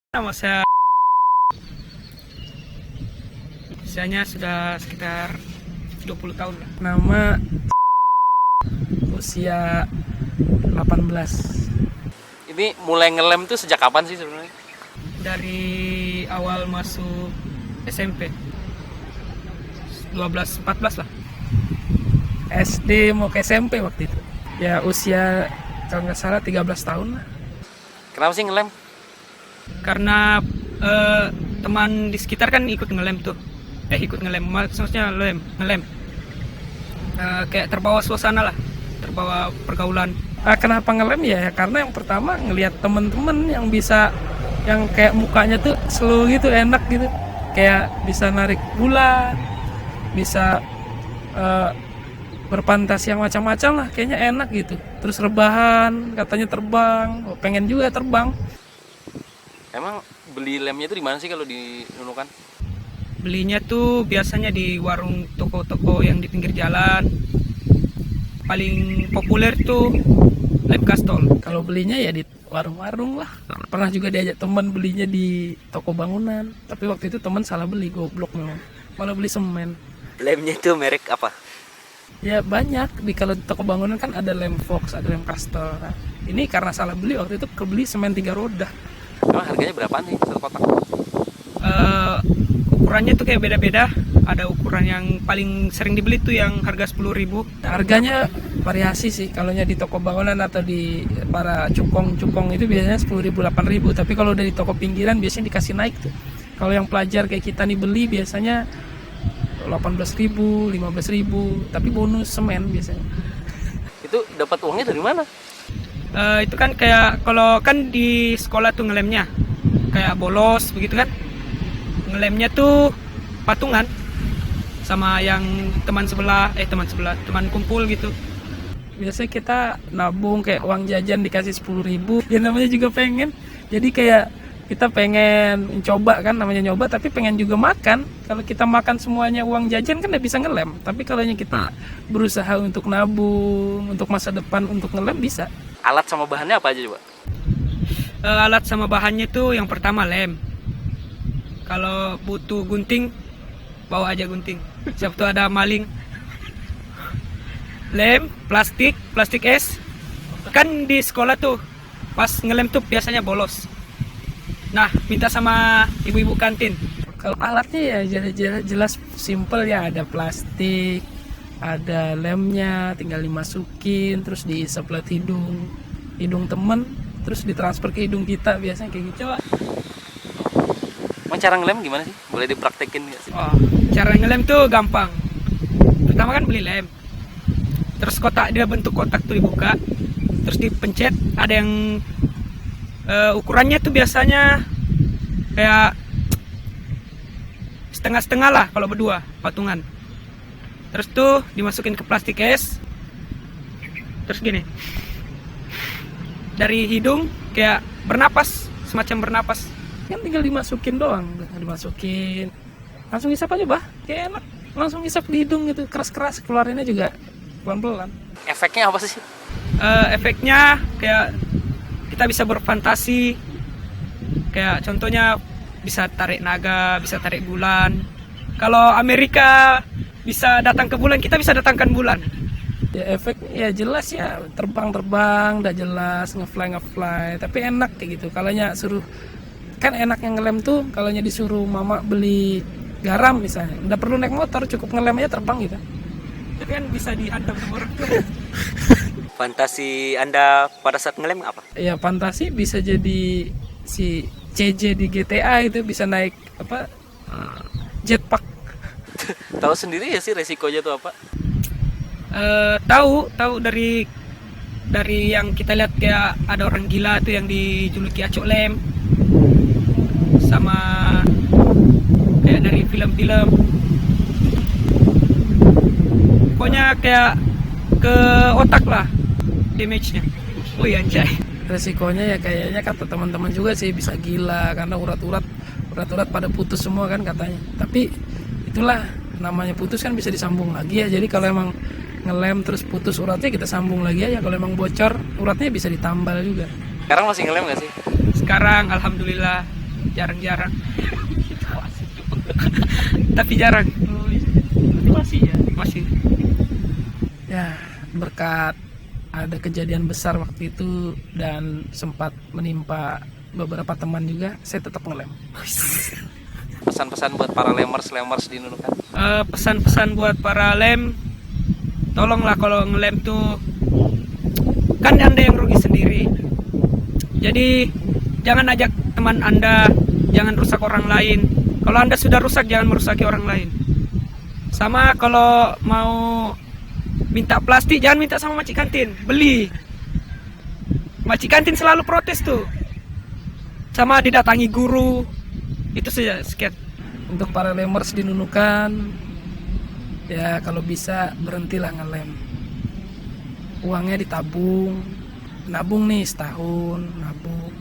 Nama saya usianya sudah sekitar 20 tahun lah. Nama usia 18. Ini mulai ngelem tuh sejak kapan sih sebenarnya? Dari awal masuk SMP 12-14 lah. SD mau ke SMP waktu itu. Ya usia kalau nggak salah 13 tahun lah. Kenapa sih ngelem? Karena teman di sekitar kan ikut ngelem tuh. Ikut ngelem, maksudnya ngelem. Kayak terbawa suasana lah, terbawa pergaulan. Kenapa ngelem ya? Karena yang pertama ngelihat temen-temen yang bisa, yang kayak mukanya tuh slow gitu, enak gitu. Kayak bisa narik bulan, bisa berfantasi yang macam-macam lah, kayaknya enak gitu. Terus rebahan, katanya terbang, pengen juga terbang. Emang beli lemnya itu di mana sih kalau di Nunukan? Belinya tuh biasanya di warung toko-toko yang di pinggir jalan. Paling populer tuh lem kastol. Kalau belinya ya di warung-warung lah. Pernah juga diajak teman belinya di toko bangunan. Tapi waktu itu teman salah beli, goblok memang. Malah beli semen. Lemnya itu merek apa? Ya banyak. Kalau di toko bangunan kan ada lem Fox, ada lem Castor. Nah, ini karena salah beli waktu itu kebeli semen 3 roda. Emang harganya berapaan sih satu kotak? Ukurannya tuh kayak beda-beda. Ada ukuran yang paling sering dibeli tuh yang harga 10.000. Harganya variasi sih. Kalau di toko bangunan atau di para cukong-cukong itu biasanya 10.000, 8.000. Tapi kalau dari toko pinggiran biasanya dikasih naik tuh. Kalau yang pelajar kayak kita nih beli biasanya 18.000, 15.000. Tapi bonus semen biasanya. Itu dapat uangnya dari mana? Itu kan kayak kalau kan di sekolah tuh ngelemnya kayak bolos begitu kan, ngelemnya tuh patungan sama yang teman kumpul gitu. Biasanya kita nabung kayak uang jajan dikasih 10.000. Ya namanya juga pengen. Jadi kayak kita pengen coba kan, namanya nyoba, tapi pengen juga makan. Kalau kita makan semuanya uang jajan kan udah bisa ngelem. Tapi kalau kita berusaha untuk nabung, untuk masa depan, untuk ngelem bisa. Alat sama bahannya apa aja coba? Alat sama bahannya tuh yang pertama lem. Kalau butuh gunting, bawa aja gunting. Siapa tuh ada maling. Lem, plastik es. Kan di sekolah tuh pas ngelem tuh biasanya bolos. Nah, minta sama ibu-ibu kantin. Kalau alatnya ya jelas simple ya, ada plastik, ada lemnya, tinggal dimasukin, terus diisap lewat hidung temen, terus ditransfer ke hidung kita, biasanya kayak gitu. Emang cara ngelem gimana sih? Boleh dipraktekin nggak sih? Cara ngelem tuh gampang. Pertama kan beli lem, terus dia bentuk kotak tuh dibuka, terus dipencet. Ada yang ukurannya tuh biasanya kayak setengah-setengah lah kalau berdua patungan. Terus tuh dimasukin ke plastik es. Terus gini, dari hidung kayak bernapas, semacam bernapas. Kan tinggal dimasukin doang, dimasukin. Langsung isap aja kayak enak. Langsung isap di hidung gitu, keras-keras, keluarinnya juga pelan-pelan. Efeknya apa sih? Efeknya kayak kita bisa berfantasi. Kayak contohnya bisa tarik naga, bisa tarik bulan. Kalau Amerika bisa datang ke bulan, kita bisa datangkan bulan. Ya efek ya jelas ya, terbang udah jelas, ngefly, tapi enak kayak gitu. Kalau suruh, kan enak yang ngelem tuh kalau disuruh mama beli garam misalnya, udah perlu naik motor, cukup ngelem aja terbang gitu. Tapi kan bisa dihantam sama orang tua. Fantasi Anda pada saat ngelem apa? Ya fantasi bisa jadi si CJ di GTA itu, bisa naik jetpack. Tahu sendiri ya sih resikonya tuh apa? Tahu dari yang kita lihat, kayak ada orang gila tuh yang dijuluki acok lem, sama kayak dari film-film. Pokoknya kayak ke otak lah damage-nya. Wih anjay. Resikonya ya kayaknya kata teman-teman juga sih bisa gila karena urat-urat pada putus semua kan katanya. Tapi itulah namanya putus kan bisa disambung lagi ya. Jadi kalau emang ngelem terus putus uratnya, kita sambung lagi aja. Kalau emang bocor uratnya bisa ditambal juga. Sekarang masih ngelem nggak sih? Sekarang alhamdulillah jarang-jarang. Tapi jarang. Masih ya. Masih. Ya, berkat ada kejadian besar waktu itu dan sempat menimpa beberapa teman juga, saya tetap ngelem. Pesan-pesan buat para lemers di Nunukan. Pesan-pesan buat para lem, tolonglah kalau ngelem tuh kan Anda yang rugi sendiri. Jadi jangan ajak teman Anda, jangan rusak orang lain. Kalau Anda sudah rusak, jangan merusaki orang lain. Sama kalau mau minta plastik, jangan minta sama makcik kantin, beli. Makcik kantin selalu protes tuh. Sama didatangi guru. Itu saja, sekian. Untuk para lemers di Nunukan, ya kalau bisa berhentilah ngelem. Uangnya ditabung, nabung nih setahun, nabung.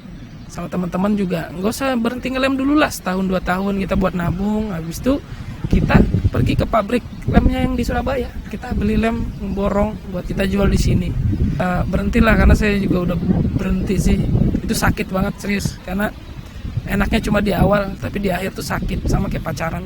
Sama teman-teman juga, nggak usah berhenti ngelem dulu lah, setahun 2 tahun kita buat nabung. Habis itu kita pergi ke pabrik lemnya yang di Surabaya, kita beli lem borong buat kita jual di sini. Berhentilah, karena saya juga udah berhenti sih. Itu sakit banget serius, karena enaknya cuma di awal, tapi di akhir tuh sakit, sama kayak pacaran.